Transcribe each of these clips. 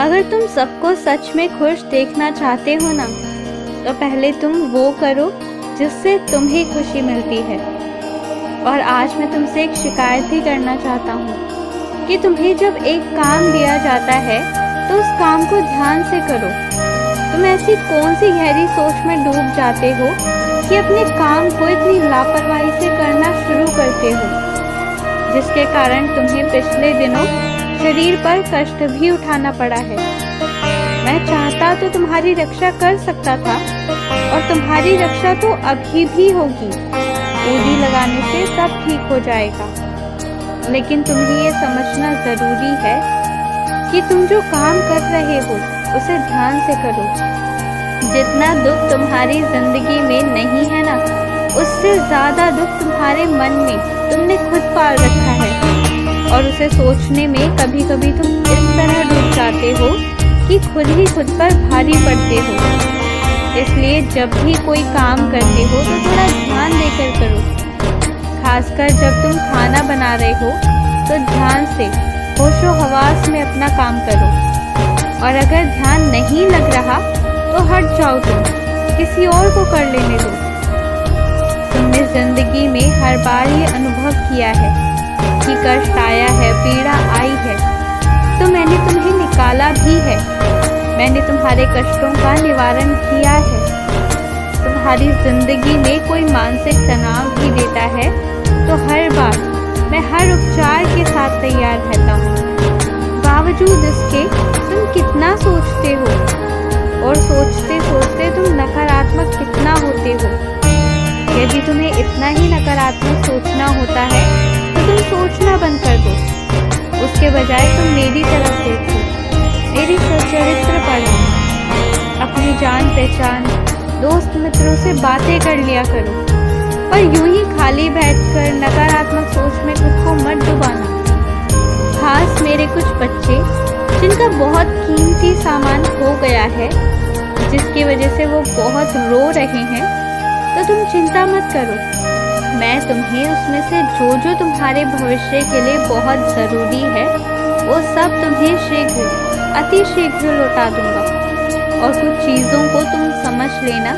अगर तुम सबको सच में खुश देखना चाहते हो ना, तो पहले तुम वो करो जिससे तुम्हें खुशी मिलती है। और आज मैं तुमसे एक शिकायत भी करना चाहता हूँ कि तुम्हें जब एक काम दिया जाता है तो उस काम को ध्यान से करो। तुम ऐसी कौन सी गहरी सोच में डूब जाते हो कि अपने काम को इतनी लापरवाही से करना शुरू करते हो, जिसके कारण तुम्हें पिछले दिनों शरीर पर कष्ट भी उठाना पड़ा है। मैं चाहता तो तुम्हारी रक्षा कर सकता था, और तुम्हारी रक्षा तो अभी भी होगी। ऊदी लगाने से सब ठीक हो जाएगा, लेकिन तुम्हें ये समझना जरूरी है कि तुम जो काम कर रहे हो उसे ध्यान से करो। जितना दुख तुम्हारी जिंदगी में नहीं है ना, उससे ज्यादा दुख तुम्हारे मन में तुमने खुद पाल रखा है, और उसे सोचने में कभी कभी तुम इस तरह डूब जाते हो कि खुद ही खुद पर भारी पड़ते हो। इसलिए जब भी कोई काम करते हो तो थोड़ा ध्यान देकर करो। खासकर जब तुम खाना बना रहे हो तो ध्यान से होशो हवास में अपना काम करो। और अगर ध्यान नहीं लग रहा तो हट जाओ, तुम किसी और को कर लेने दो। तुमने जिंदगी में हर बार ये अनुभव किया है कि कष्ट आया है, पीड़ा आई है, तो मैंने तुम्हें निकाला भी है। मैंने तुम्हारे कष्टों का निवारण किया है। तुम्हारी जिंदगी में कोई मानसिक तनाव भी देता है तो हर बार मैं हर उपचार के साथ तैयार रहता हूँ। बावजूद इसके तुम कितना सोचते हो, और सोचते सोचते तुम नकारात्मक कितना होते हो। यदि तुम्हें इतना ही नकारात्मक सोचना होता है तो तुम सोचना बंद कर दो। उसके बजाय तुम मेरी तरफ देखो, मेरी सच्चरित्र पढ़ो, अपनी जान पहचान दोस्त मित्रों से बातें कर लिया करो। पर यूं ही खाली बैठकर नकारात्मक सोच में खुद को मत डुबाना। खास मेरे कुछ बच्चे जिनका बहुत कीमती सामान खो गया है, जिसकी वजह से वो बहुत रो रहे हैं, तो तुम चिंता मत करो। मैं तुम्हें उसमें से जो तुम्हारे भविष्य के लिए बहुत ज़रूरी है वो सब तुम्हें शीघ्र, अति शीघ्र लौटा दूंगा। और कुछ चीज़ों को तुम समझ लेना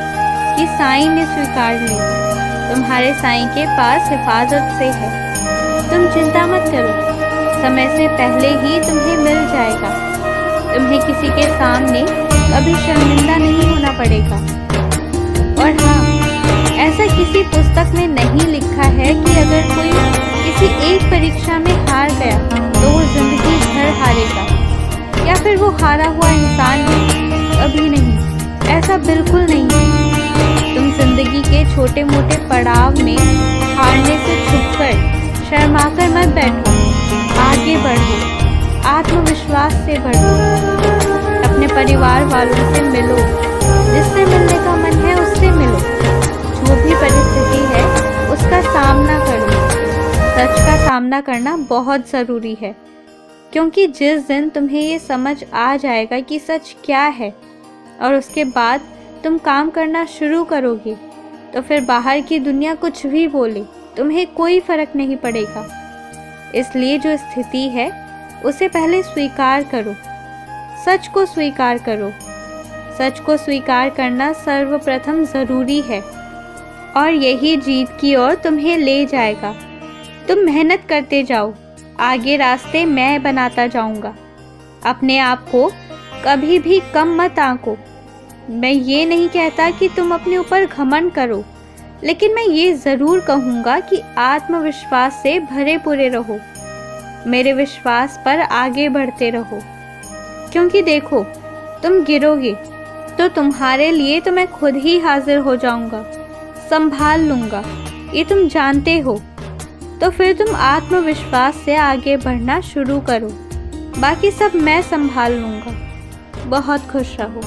कि साईं ने स्वीकार ली, तुम्हारे साईं के पास हिफाजत से है। तुम चिंता मत करो, समय से पहले ही तुम्हें मिल जाएगा। तुम्हें किसी के सामने कभी शर्मिंदा नहीं होना पड़ेगा। और हाँ, ऐसा किसी पुस्तक में नहीं लिखा है कि अगर कोई किसी एक परीक्षा में हार गया तो वो जिंदगी भर हारेगा, या फिर वो हारा हुआ इंसान है। कभी नहीं, ऐसा बिल्कुल नहीं है। तुम जिंदगी के छोटे मोटे पड़ाव में हारने से छुपकर शर्माकर मत बैठो, आगे बढ़ो, आत्मविश्वास से बढ़ो। अपने परिवार वालों से मिलो, जिससे मिलने का मन है उससे मिलो। जो भी परिस्थिति है उसका सामना करो। सच का सामना करना बहुत ज़रूरी है, क्योंकि जिस दिन तुम्हें ये समझ आ जाएगा कि सच क्या है, और उसके बाद तुम काम करना शुरू करोगे, तो फिर बाहर की दुनिया कुछ भी बोले तुम्हें कोई फर्क नहीं पड़ेगा। इसलिए जो स्थिति है उसे पहले स्वीकार करो, सच को स्वीकार करो। सच को स्वीकार करना सर्वप्रथम ज़रूरी है, और यही जीत की ओर तुम्हें ले जाएगा। तुम मेहनत करते जाओ, आगे रास्ते मैं बनाता जाऊंगा। अपने आप को कभी भी कम मत आंको। मैं ये नहीं कहता कि तुम अपने ऊपर घमंड करो, लेकिन मैं ये ज़रूर कहूँगा कि आत्मविश्वास से भरे पूरे रहो। मेरे विश्वास पर आगे बढ़ते रहो, क्योंकि देखो, तुम गिरोगे तो तुम्हारे लिए तो मैं खुद ही हाजिर हो जाऊंगा, संभाल लूंगा, ये तुम जानते हो। तो फिर तुम आत्मविश्वास से आगे बढ़ना शुरू करो, बाकी सब मैं संभाल लूंगा। बहुत खुश रहो।